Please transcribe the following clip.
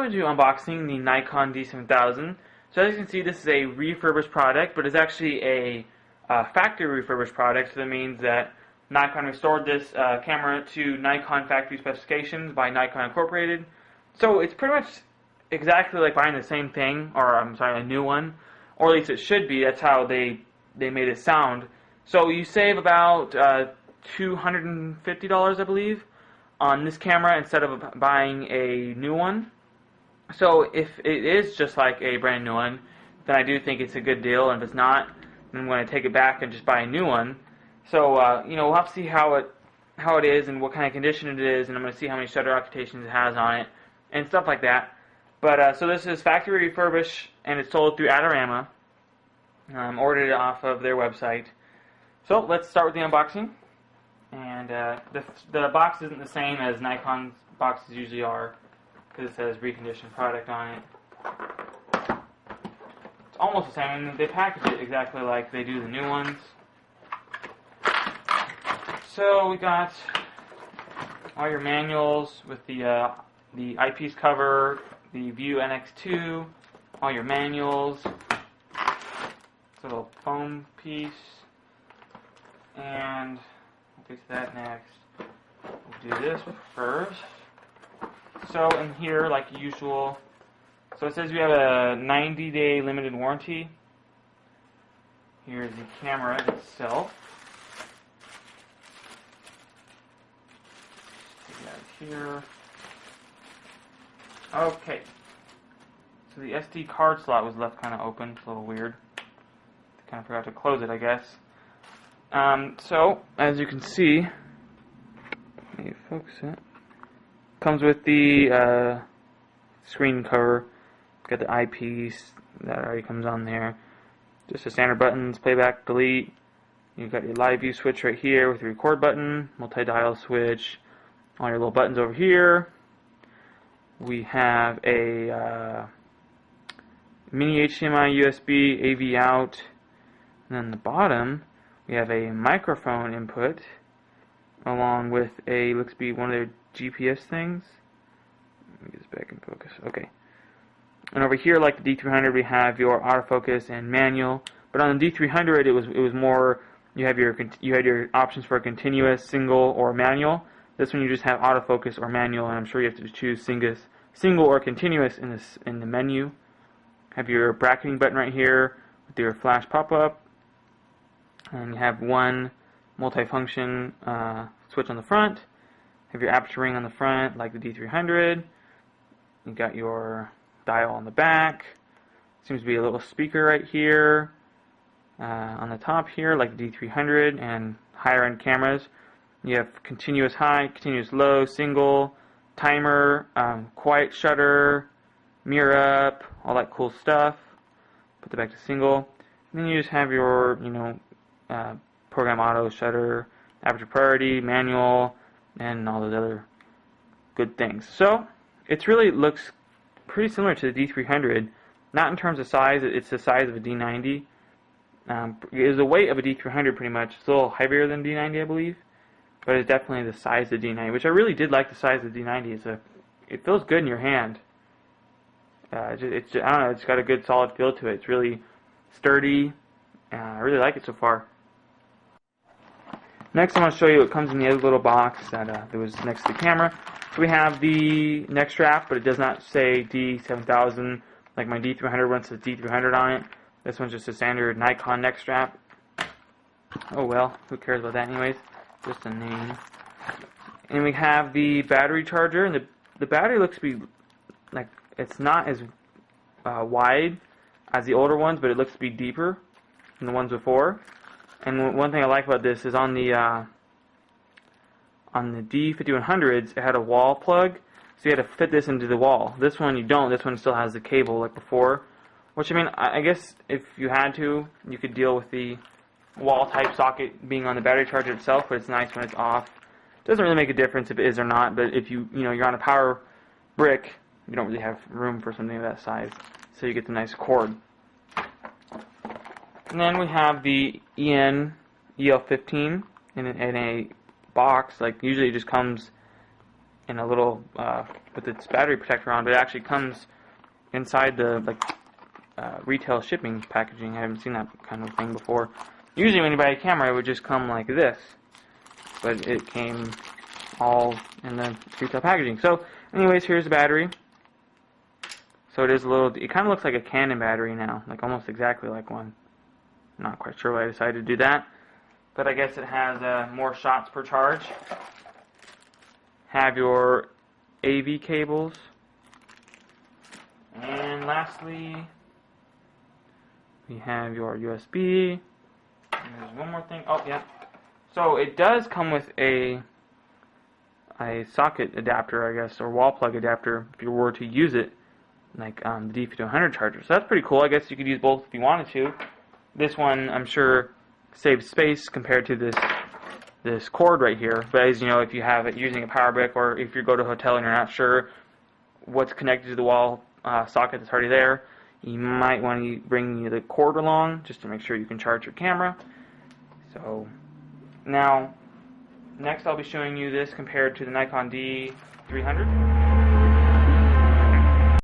going to be unboxing the Nikon D7000. So as you can see, this is a refurbished product, but it's actually a factory refurbished product. So that means that Nikon restored this camera to Nikon factory specifications by Nikon Incorporated. So it's pretty much exactly like buying the same thing, or I'm sorry, a new one, or at least it should be. That's how they made it sound. So you save about $250, I believe, on this camera instead of buying a new one. So if it is just like a brand new one, then I do think it's a good deal. And if it's not, then I'm going to take it back and just buy a new one. So we'll have to see how it is and what kind of condition it is, and I'm going to see how many shutter occultations it has on it and stuff like that. But so this is factory refurbished, and it's sold through Adorama. Ordered it off of their website. So let's start with the unboxing. And the box isn't the same as Nikon's boxes usually are, because it says reconditioned product on it. It's almost the same, and they package it exactly like they do the new ones. So we got all your manuals with the eyepiece cover, the View NX2, all your manuals, this little foam piece, and we'll get to that next. We'll do this first. So in here, like usual, so it says we have a 90-day limited warranty. Here's the camera itself. Take it out of here. Okay. So the SD card slot was left kind of open. It's a little weird. Kind of forgot to close it, I guess. So as you can see, let me focus it. Comes with the screen cover. Got the eyepiece that already comes on there. Just the standard buttons: playback, delete. You've got your live view switch right here with the record button, multi-dial switch, all your little buttons over here. We have a mini HDMI, USB, AV out, and then the bottom we have a microphone input, along with a, looks to be one of their GPS things. Let me get this back in focus. Okay. And over here, like the D300, we have your autofocus and manual. But on the D300, it was more, you had your options for a continuous, single, or manual. This one you just have autofocus or manual, and I'm sure you have to choose single or continuous in the menu. Have your bracketing button right here with your flash pop-up, and you have one multifunction switch on the front. Have your aperture ring on the front, like the D300. You got your dial on the back. Seems to be a little speaker right here on the top here, like the D300 and higher end cameras. You have continuous high, continuous low, single, timer, quiet shutter, mirror up, all that cool stuff. Put that back to single. And then you just have your, program auto, shutter, aperture priority, manual, and all those other good things. So it really looks pretty similar to the D300. Not in terms of size, it's the size of a D90. It is the weight of a D300 pretty much. It's a little heavier than D90, I believe. But it's definitely the size of the D90, which I really did like the size of the D90. It feels good in your hand. I don't know, it's got a good solid feel to it. It's really sturdy. I really like it so far. Next, I want to show you what comes in the other little box that was next to the camera. So we have the neck strap, but it does not say D7000 like my D300 one says D300 on it. This one's just a standard Nikon neck strap. Oh well, who cares about that anyways? Just a name. And we have the battery charger, and the battery looks to be like, it's not as wide as the older ones, but it looks to be deeper than the ones before. And one thing I like about this is on the D5100s, it had a wall plug, so you had to fit this into the wall. This one you don't. This one still has the cable like before. Which, I mean, I guess if you had to, you could deal with the wall type socket being on the battery charger itself, but it's nice when it's off. It doesn't really make a difference if it is or not, but if you're on a power brick, you don't really have room for something of that size, so you get the nice cord. And then we have the EL15 in a box. Like usually it just comes in a little with its battery protector on, but it actually comes inside the retail shipping packaging. I haven't seen that kind of thing before. Usually when you buy a camera, it would just come like this, but it came all in the retail packaging. So anyways, here's the battery. So it is a little, it kind of looks like a Canon battery now, like almost exactly like one. I'm not quite sure why I decided to do that, but I guess it has more shots per charge. Have your AV cables, and lastly we have your USB. And there's one more thing. Oh yeah, so it does come with a socket adapter, I guess, or wall plug adapter if you were to use it, like the D50-100 charger. So that's pretty cool. I guess you could use both if you wanted to. This one, I'm sure, saves space compared to this cord right here. But as you know, if you have it using a power brick, or if you go to a hotel and you're not sure what's connected to the wall socket that's already there, you might want to bring the cord along just to make sure you can charge your camera. So now, next I'll be showing you this compared to the Nikon D300.